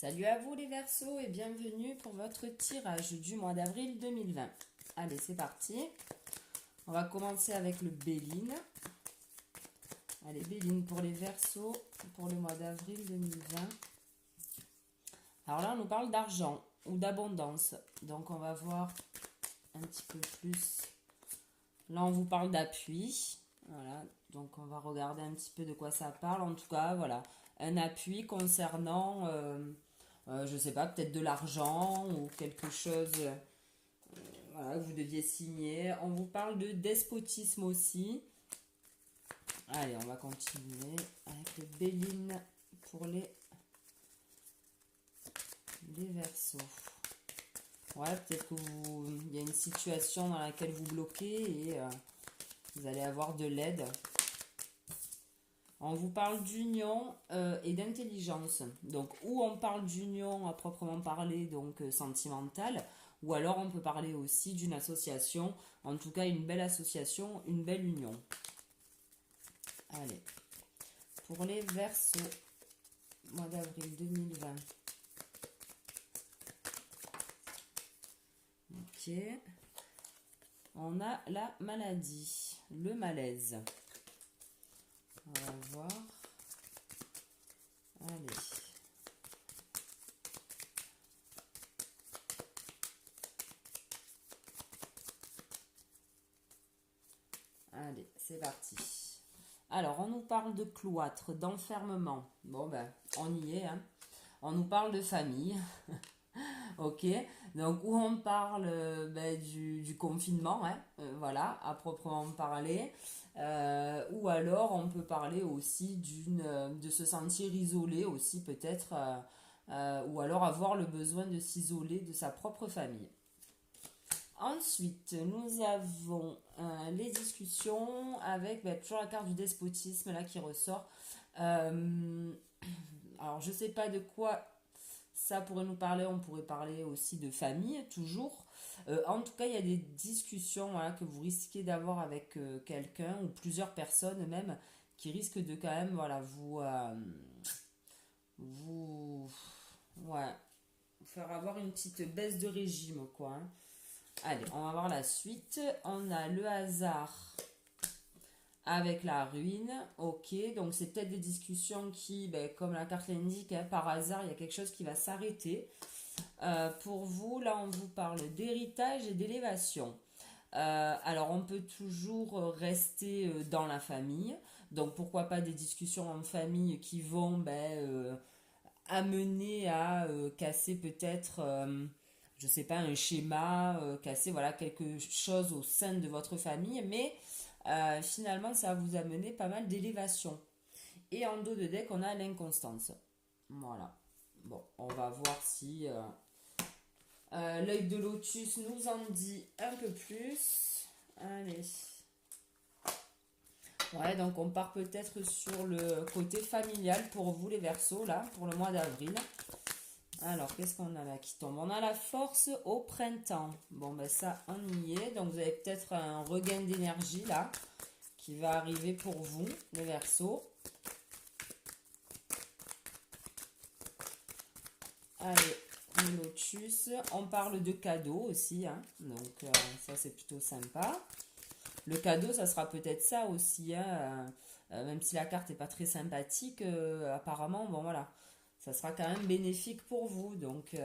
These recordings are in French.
Salut à vous les Verseaux et bienvenue pour votre tirage du mois d'avril 2020. Allez, c'est parti. On va commencer avec le Béline. Allez, Béline pour les Verseaux pour le mois d'avril 2020. Alors là, on nous parle d'argent ou d'abondance. Donc, on va voir un petit peu plus. Là, on vous parle d'appui. Voilà, donc on va regarder un petit peu de quoi ça parle. En tout cas, voilà, un appui concernant... je sais pas, peut-être de l'argent ou quelque chose voilà, que vous deviez signer. On vous parle de despotisme aussi. Allez, on va continuer avec le Béline pour les Verseaux. Ouais, peut-être il y a une situation dans laquelle vous bloquez et vous allez avoir de l'aide. On vous parle d'union et d'intelligence. Donc, ou on parle d'union à proprement parler, donc sentimentale, ou alors on peut parler aussi d'une association, en tout cas une belle association, une belle union. Allez, pour les Verseaux, mois d'avril 2020. Ok. On a la maladie, le malaise. On va voir. Allez. Allez, c'est parti. Alors, on nous parle de cloître, d'enfermement. Bon, ben, on y est. Hein. On nous parle de famille. Ok. Donc, où on parle du confinement, hein, voilà, à proprement parler. Ou alors, on peut parler aussi de se sentir isolé aussi, peut-être. Ou alors avoir le besoin de s'isoler de sa propre famille. Ensuite, nous avons les discussions avec toujours la carte du despotisme là qui ressort. Alors, je sais pas de quoi ça pourrait nous parler. On pourrait parler aussi de famille, toujours. En tout cas, il y a des discussions voilà, que vous risquez d'avoir avec quelqu'un ou plusieurs personnes même qui risquent de quand même voilà, vous ouais, vous faire avoir une petite baisse de régime, quoi. Hein. Allez, on va voir la suite. On a le hasard avec la ruine. Ok, donc c'est peut-être des discussions qui, comme la carte l'indique, hein, par hasard, il y a quelque chose qui va s'arrêter. Pour vous, là, on vous parle d'héritage et d'élévation. Alors, on peut toujours rester dans la famille. Donc, pourquoi pas des discussions en famille qui vont amener à casser peut-être je sais pas, un schéma, casser voilà, quelque chose au sein de votre famille, mais finalement, ça va vous amener pas mal d'élévation. Et en dos de deck, on a l'inconstance. Voilà. Bon, on va voir si l'œil de lotus nous en dit un peu plus. Allez. Ouais, donc on part peut-être sur le côté familial pour vous les Verseaux, là, pour le mois d'avril. Alors, qu'est-ce qu'on a là qui tombe? On a la force au printemps. Bon, ben ça, on y est. Donc, vous avez peut-être un regain d'énergie là qui va arriver pour vous, les Verseaux. Allez, le lotus. On parle de cadeaux aussi. Hein. Donc, ça, c'est plutôt sympa. Le cadeau, ça sera peut-être ça aussi. Hein. Même si la carte n'est pas très sympathique, apparemment, bon, voilà. Ça sera quand même bénéfique pour vous. Donc,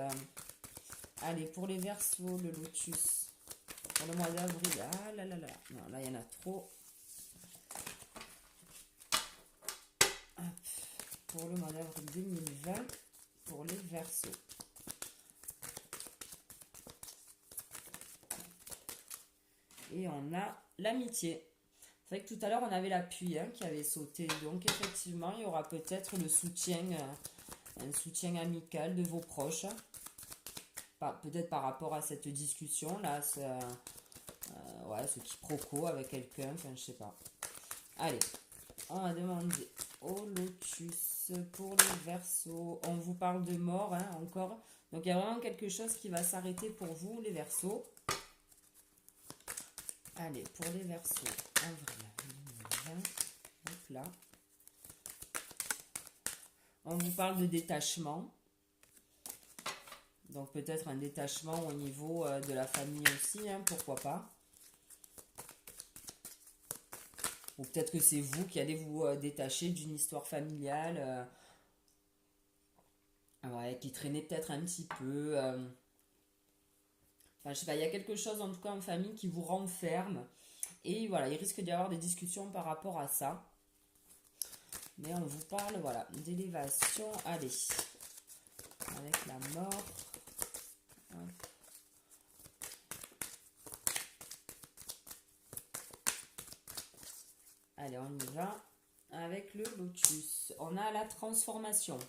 allez, pour les Verseaux, le lotus. Pour le mois d'avril. Ah là là là. Non, là, il y en a trop. Hop. Pour le mois d'avril 2020. Pour les Verseaux. Et on a l'amitié. C'est vrai que tout à l'heure, on avait l'appui hein, qui avait sauté. Donc, effectivement, il y aura peut-être le soutien... un soutien amical de vos proches. Peut-être par rapport à cette discussion là, ouais, ce quiproquo avec quelqu'un, enfin je sais pas. Allez, on va demander au lotus pour les Verseaux. On vous parle de mort hein, encore. Donc il y a vraiment quelque chose qui va s'arrêter pour vous les Verseaux. Allez, pour les Verseaux, avril 2020. Hop là. On vous parle de détachement. Donc peut-être un détachement au niveau de la famille aussi, hein, pourquoi pas. Ou peut-être que c'est vous qui allez vous détacher d'une histoire familiale ouais, qui traînait peut-être un petit peu. Enfin, je sais pas, il y a quelque chose en tout cas en famille qui vous renferme. Et voilà, il risque d'y avoir des discussions par rapport à ça. Mais on vous parle, voilà, d'élévation. Allez, avec la mort. Hop. Allez, on y va. Avec le lotus. On a la transformation.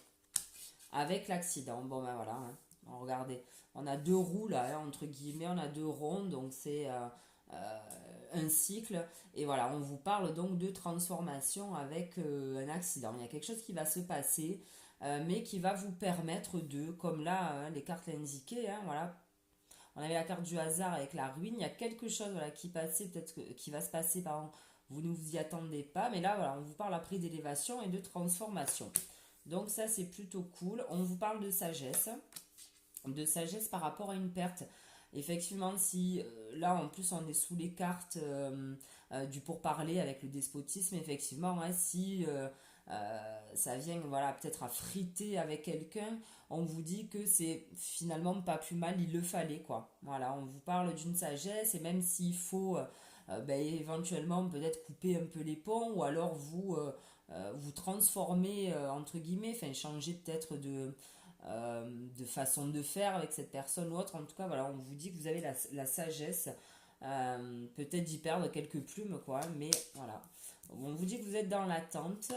Avec l'accident. Bon, ben voilà. Hein. Regardez. On a deux roues là, hein, entre guillemets. On a deux ronds. Donc, c'est un cycle. Et voilà, on vous parle donc de transformation avec un accident. Il y a quelque chose qui va se passer. Mais qui va vous permettre de, comme là, hein, les cartes l'indiquaient, hein, voilà. On avait la carte du hasard avec la ruine. Il y a quelque chose voilà, qui passait, peut-être qui va se passer, pardon. Vous ne vous y attendez pas. Mais là, voilà, on vous parle après d'élévation et de transformation. Donc ça, c'est plutôt cool. On vous parle de sagesse. De sagesse par rapport à une perte. Effectivement, si là, en plus, on est sous les cartes du pourparler avec le despotisme, effectivement, hein, si ça vient voilà, peut-être à friter avec quelqu'un, on vous dit que c'est finalement pas plus mal, il le fallait, quoi. Voilà, on vous parle d'une sagesse, et même s'il faut éventuellement peut-être couper un peu les ponts, ou alors vous transformer, entre guillemets, enfin changer peut-être de façon de faire avec cette personne ou autre. En tout cas, voilà, on vous dit que vous avez la sagesse, peut-être d'y perdre quelques plumes, quoi, mais voilà. On vous dit que vous êtes dans l'attente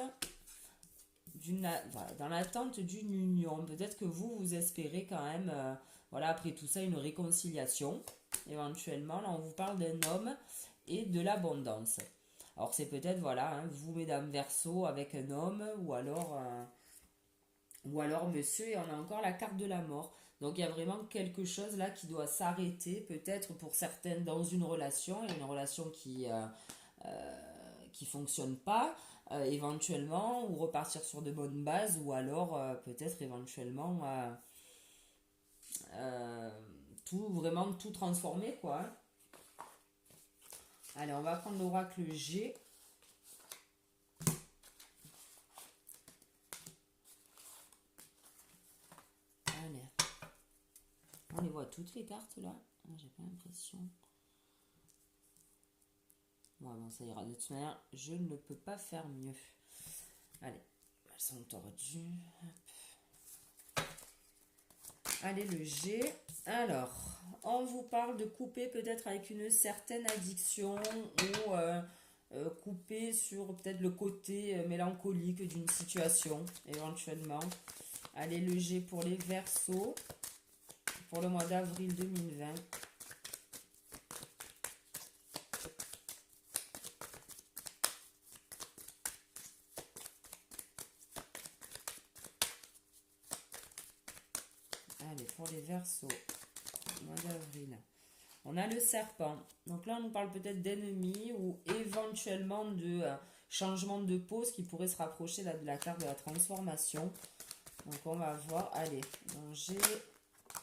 dans l'attente d'une union. Peut-être que vous espérez quand même, voilà, après tout ça, une réconciliation, éventuellement. Là, on vous parle d'un homme et de l'abondance. Alors, c'est peut-être, voilà, hein, vous, mesdames Verseau, avec un homme, ou alors monsieur, et on a encore la carte de la mort. Donc, il y a vraiment quelque chose là qui doit s'arrêter, peut-être pour certaines dans une relation, il y a une relation qui fonctionne pas, éventuellement, ou repartir sur de bonnes bases, ou alors peut-être éventuellement vraiment tout transformer, quoi. Allez, on va prendre l'oracle G. Allez. On les voit toutes les cartes là. J'ai pas l'impression. Ouais, bon, ça ira. De toute manière, je ne peux pas faire mieux. Allez, elles sont tordues. Hop. Allez, le G. Alors, on vous parle de couper peut-être avec une certaine addiction, ou couper sur peut-être le côté mélancolique d'une situation, éventuellement. Allez, le G pour les Verseaux, pour le mois d'avril 2020. Allez, pour les Verseaux, mois d'avril. On a le serpent. Donc là, on nous parle peut-être d'ennemis ou éventuellement de changement de pose qui pourrait se rapprocher là, de la carte de la transformation. Donc on va voir. Allez,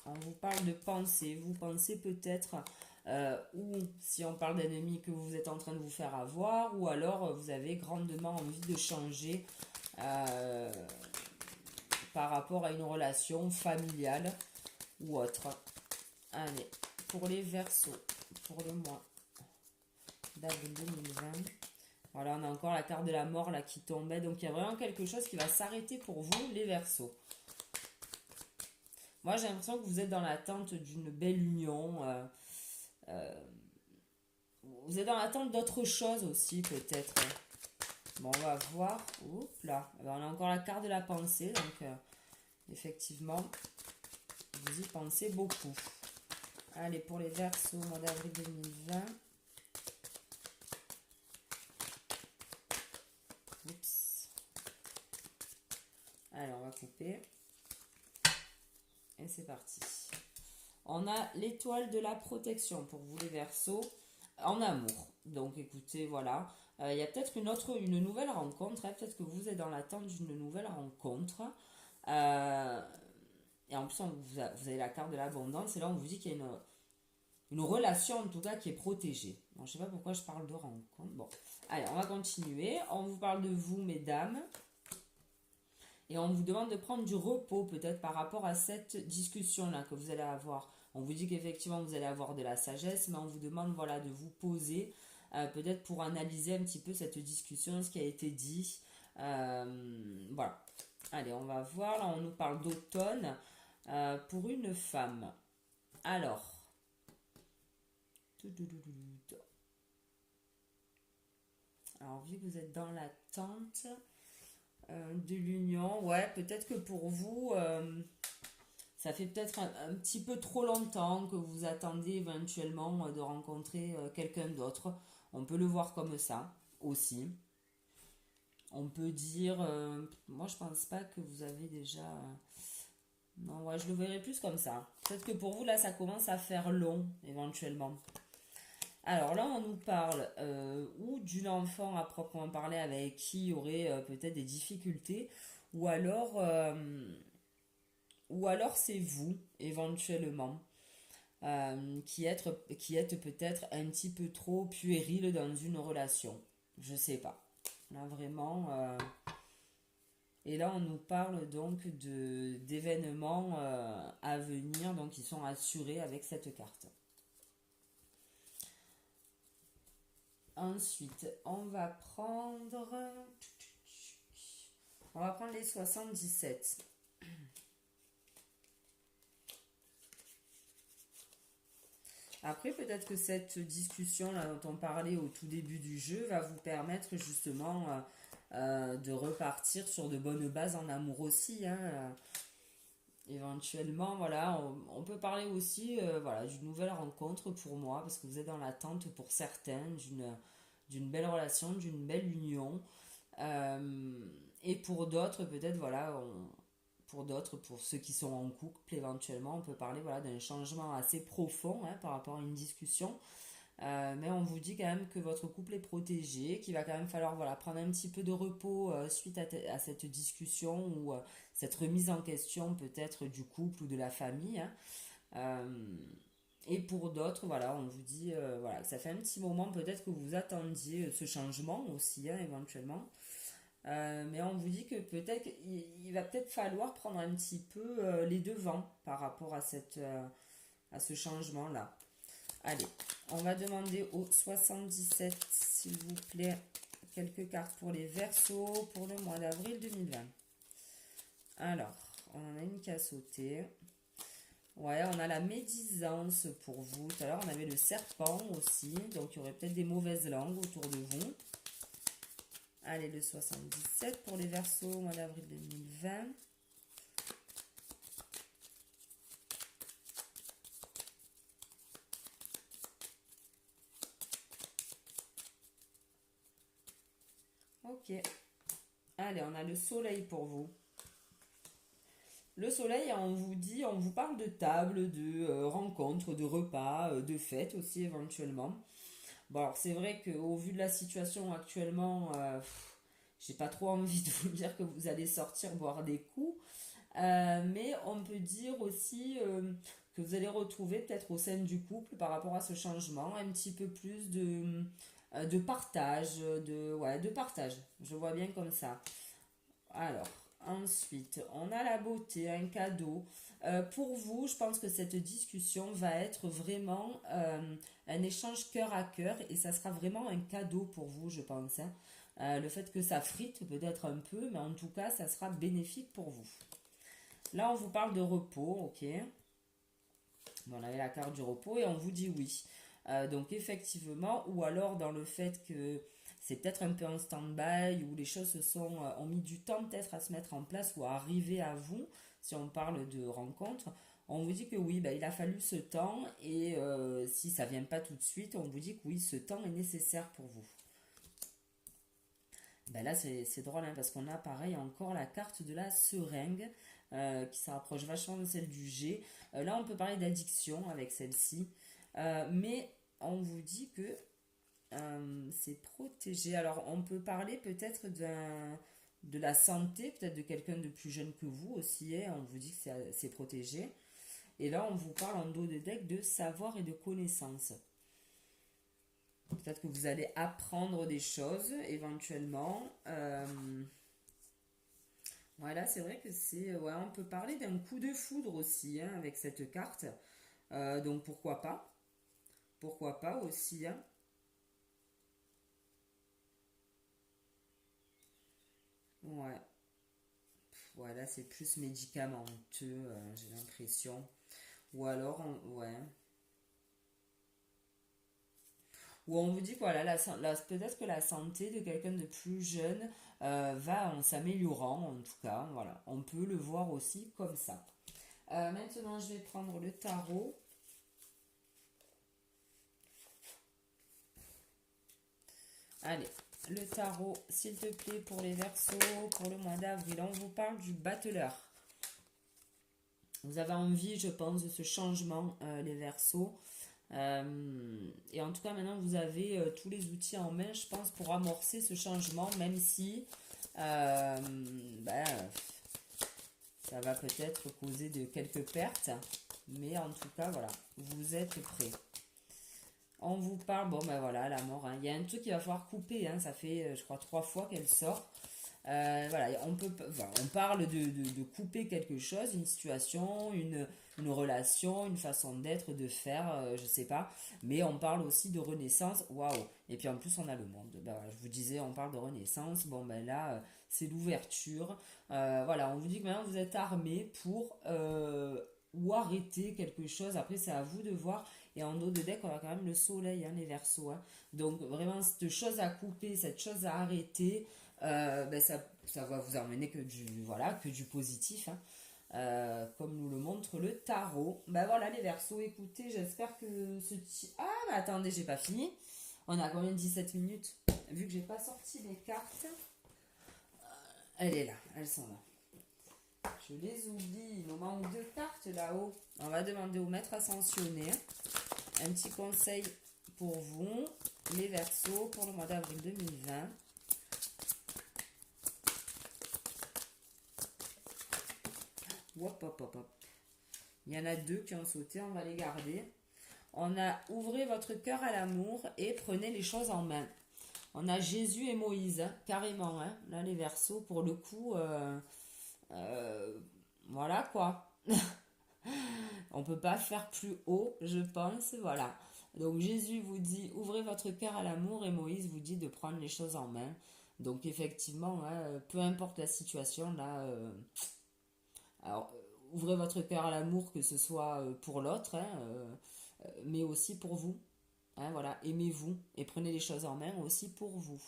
on vous parle de pensée. Vous pensez peut-être, ou si on parle d'ennemis, que vous êtes en train de vous faire avoir, ou alors vous avez grandement envie de changer par rapport à une relation familiale ou autre. Allez, pour les Verseaux, pour le mois d'avril 2020. Voilà, on a encore la carte de la mort là qui tombait. Donc il y a vraiment quelque chose qui va s'arrêter pour vous, les Verseaux. Moi, j'ai l'impression que vous êtes dans l'attente d'une belle union. Vous êtes dans l'attente d'autre chose aussi, peut-être. Bon, on va voir. Oups là. Alors, on a encore la carte de la pensée. Donc, effectivement, vous y pensez beaucoup. Allez, pour les Verseaux, mois d'avril 2020. Oups. Allez, on va couper. Et c'est parti. On a l'étoile de la protection pour vous les Verseaux en amour. Donc écoutez, voilà. Il y a peut-être une nouvelle rencontre. Hein. Peut-être que vous êtes dans l'attente d'une nouvelle rencontre. Et en en plus, vous avez la carte de l'abondance. Et là, on vous dit qu'il y a une relation, en tout cas, qui est protégée. Bon, je sais pas pourquoi je parle de rencontre. Bon, allez, on va continuer. On vous parle de vous, mesdames. Et on vous demande de prendre du repos, peut-être, par rapport à cette discussion-là que vous allez avoir. On vous dit qu'effectivement, vous allez avoir de la sagesse, mais on vous demande, voilà, de vous poser, peut-être pour analyser un petit peu cette discussion, ce qui a été dit. Voilà. Allez, on va voir. Là, on nous parle d'automne pour une femme. Alors. Alors, vu que vous êtes dans l'attente de l'union, ouais, peut-être que pour vous, ça fait peut-être un petit peu trop longtemps que vous attendez éventuellement de rencontrer quelqu'un d'autre. On peut le voir comme ça aussi. On peut dire, moi je pense pas que vous avez déjà... non, ouais, je le verrai plus comme ça. Peut-être que pour vous, là, ça commence à faire long, éventuellement. Alors là, on nous parle ou d'une enfant à proprement parler avec qui il y aurait peut-être des difficultés, ou alors, c'est vous, éventuellement, qui êtes peut-être un petit peu trop puéril dans une relation. Je sais pas. Là, vraiment... et là, on nous parle donc d'événements à venir, donc qui sont assurés avec cette carte. Ensuite, on va prendre les 77. Après, peut-être que cette discussion là dont on parlait au tout début du jeu va vous permettre justement de repartir sur de bonnes bases en amour aussi. Éventuellement, voilà, on peut parler aussi voilà, d'une nouvelle rencontre pour moi, parce que vous êtes dans l'attente pour certains d'une belle relation, d'une belle union. Et pour d'autres, peut-être, voilà, pour ceux qui sont en couple, éventuellement, on peut parler voilà, d'un changement assez profond par rapport à une discussion. Mais on vous dit quand même que votre couple est protégé, qu'il va quand même falloir voilà, prendre un petit peu de repos suite à cette discussion ou cette remise en question peut-être du couple ou de la famille. Et pour d'autres, voilà, on vous dit voilà, que ça fait un petit moment peut-être que vous attendiez ce changement aussi, éventuellement. Mais on vous dit que peut-être il va peut-être falloir prendre un petit peu les devants par rapport à ce changement-là. Allez, on va demander au 77, s'il vous plaît, quelques cartes pour les Verseaux pour le mois d'avril 2020. Alors, on en a une qui a sauté. Ouais, on a la médisance pour vous. Tout à l'heure, on avait le serpent aussi. Donc, il y aurait peut-être des mauvaises langues autour de vous. Allez, le 77 pour les Verseaux au mois d'avril 2020. Ok. Allez, on a le soleil pour vous. Le soleil, on vous parle de table, de rencontres, de repas, de fêtes aussi éventuellement. Bon, alors c'est vrai qu'au vu de la situation actuellement, j'ai pas trop envie de vous dire que vous allez sortir boire des coups. Mais on peut dire aussi que vous allez retrouver peut-être au sein du couple par rapport à ce changement un petit peu plus de partage, de partage. Je vois bien comme ça. Alors, ensuite, on a la beauté, un cadeau. Pour vous, je pense que cette discussion va être vraiment un échange cœur à cœur et ça sera vraiment un cadeau pour vous, je pense. Le fait que ça frite peut-être un peu, mais en tout cas, ça sera bénéfique pour vous. Là, on vous parle de repos, ok. Bon, on avait la carte du repos et on vous dit oui. Donc, effectivement, ou alors dans le fait que c'est peut-être un peu en stand-by, où les choses ont mis du temps peut-être à se mettre en place ou à arriver à vous, si on parle de rencontre. On vous dit que oui, il a fallu ce temps et si ça ne vient pas tout de suite, on vous dit que oui, ce temps est nécessaire pour vous. Là, c'est drôle parce qu'on a pareil encore la carte de la seringue qui se rapproche vachement de celle du G. Là, on peut parler d'addiction avec celle-ci. Mais on vous dit que c'est protégé. Alors, on peut parler peut-être de la santé, peut-être de quelqu'un de plus jeune que vous aussi, hein, on vous dit que c'est protégé. Et là, on vous parle en dos de deck de savoir et de connaissance. Peut-être que vous allez apprendre des choses éventuellement. Voilà, c'est vrai que c'est... Ouais, on peut parler d'un coup de foudre aussi hein, avec cette carte. Donc pourquoi pas? Pourquoi pas aussi hein. Ouais. Voilà, c'est plus médicamenteux, j'ai l'impression. Ou alors, ouais. Ou on vous dit que voilà, peut-être que la santé de quelqu'un de plus jeune va en s'améliorant, en tout cas. Voilà, on peut le voir aussi comme ça. Maintenant, je vais prendre le tarot. Allez, le tarot, s'il te plaît, pour les Verseaux, pour le mois d'avril. On vous parle du battleur. Vous avez envie, je pense, de ce changement, les Verseaux. Et en tout cas, maintenant, vous avez tous les outils en main, je pense, pour amorcer ce changement, même si ben, ça va peut-être causer de quelques pertes. Mais en tout cas, voilà, vous êtes prêts. On vous parle, bon ben voilà, la mort. Hein. Il y a un truc qu'il va falloir couper, hein. Ça fait, je crois, 3 fois qu'elle sort. Voilà, on parle de couper quelque chose, une situation, une relation, une façon d'être, de faire, je sais pas. Mais on parle aussi de renaissance, waouh. Et puis en plus, on a le monde. Ben, voilà, je vous disais, on parle de renaissance. Bon, ben là, c'est l'ouverture. Voilà, on vous dit que maintenant vous êtes armé pour ou arrêter quelque chose. Après, c'est à vous de voir. Et en dos de deck, on a quand même le soleil, hein, les Verseaux. Hein. Donc, vraiment, cette chose à couper, cette chose à arrêter, ben ça va vous emmener voilà, que du positif. Hein. Comme nous le montre le tarot. Ben voilà, les Verseaux, écoutez, j'espère que Ah, mais attendez, j'ai pas fini. On a quand même 17 minutes. Vu que j'ai pas sorti les cartes, elle est là, elles sont là. Je les oublie. Il nous manque 2 cartes là-haut. On va demander au maître ascensionné un petit conseil pour vous, les Verseaux, pour le mois d'avril 2020. Hop, hop, hop, hop. Il y en a 2 qui ont sauté, on va les garder. On a ouvrez votre cœur à l'amour et prenez les choses en main. On a Jésus et Moïse, hein, carrément. Hein. Là, les Verseaux, pour le coup, voilà quoi. On peut pas faire plus haut, je pense. Voilà. Donc Jésus vous dit ouvrez votre cœur à l'amour et Moïse vous dit de prendre les choses en main. Donc effectivement, hein, peu importe la situation, là, alors ouvrez votre cœur à l'amour, que ce soit pour l'autre, hein, mais aussi pour vous. Hein, voilà, aimez-vous et prenez les choses en main aussi pour vous.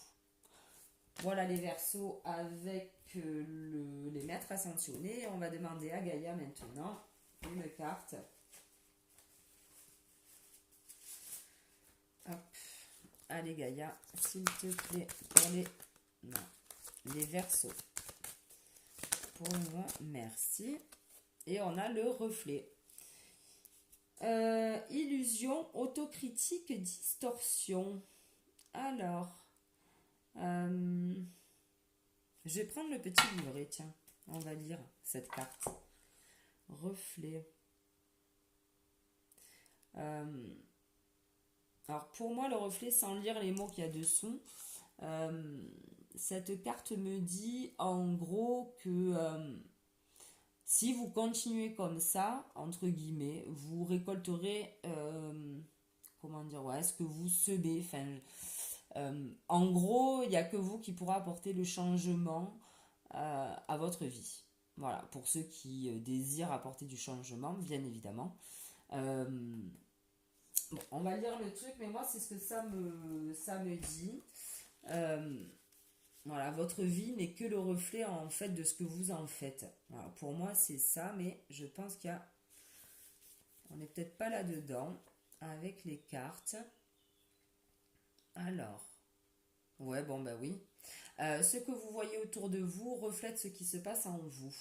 Voilà les Verseaux avec les maîtres ascensionnés. On va demander à Gaïa maintenant une carte. Hop. Allez Gaïa, s'il te plaît, pour les Verseaux. Pour moi, merci. Et on a le reflet. Illusion, autocritique, distorsion. Alors, je vais prendre le petit livret, tiens. On va lire cette carte. Reflet. Alors pour moi, le reflet, sans lire les mots qu'il y a dessous, cette carte me dit en gros que si vous continuez comme ça, entre guillemets, vous récolterez, comment dire, ouais, ce que vous semez. En gros, il n'y a que vous qui pourra apporter le changement à votre vie. Voilà, pour ceux qui désirent apporter du changement, bien évidemment. Bon, on va lire le truc, mais moi, c'est ce que ça me dit. Voilà, votre vie n'est que le reflet en fait de ce que vous en faites. Voilà, pour moi, c'est ça, mais je pense qu'il y a... On n'est peut-être pas là-dedans avec les cartes. Alors, ouais, bon, bah oui. Ce que vous voyez autour de vous reflète ce qui se passe en vous.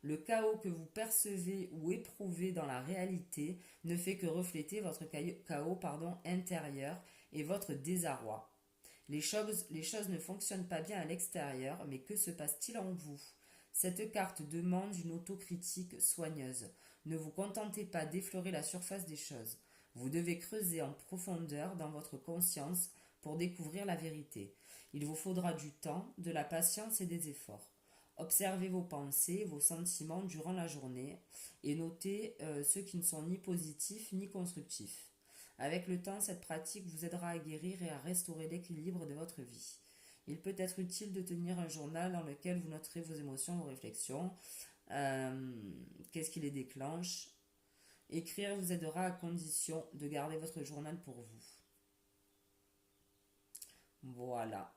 Le chaos que vous percevez ou éprouvez dans la réalité ne fait que refléter votre chaos intérieur et votre désarroi. Les choses ne fonctionnent pas bien à l'extérieur, mais que se passe-t-il en vous? Cette carte demande une autocritique soigneuse. Ne vous contentez pas d'effleurer la surface des choses. Vous devez creuser en profondeur dans votre conscience pour découvrir la vérité. Il vous faudra du temps, de la patience et des efforts. Observez vos pensées, vos sentiments durant la journée et notez ceux qui ne sont ni positifs ni constructifs. Avec le temps, cette pratique vous aidera à guérir et à restaurer l'équilibre de votre vie. Il peut être utile de tenir un journal dans lequel vous noterez vos émotions, vos réflexions, qu'est-ce qui les déclenche. Écrire vous aidera à condition de garder votre journal pour vous. Voilà.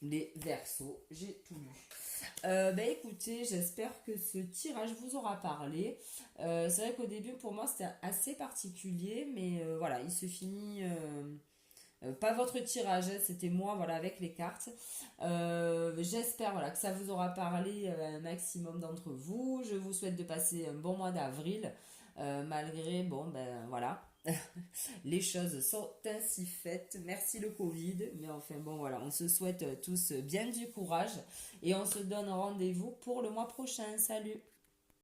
Les Verseaux, j'ai tout lu. Écoutez, j'espère que ce tirage vous aura parlé. C'est vrai qu'au début, pour moi, c'était assez particulier, mais voilà, il se finit... pas votre tirage, hein, c'était moi, voilà, avec les cartes. J'espère, voilà, que ça vous aura parlé un maximum d'entre vous. Je vous souhaite de passer un bon mois d'avril, malgré, bon, ben voilà, les choses sont ainsi faites. Merci le Covid, mais enfin bon, voilà, on se souhaite tous bien du courage et on se donne rendez-vous pour le mois prochain. Salut!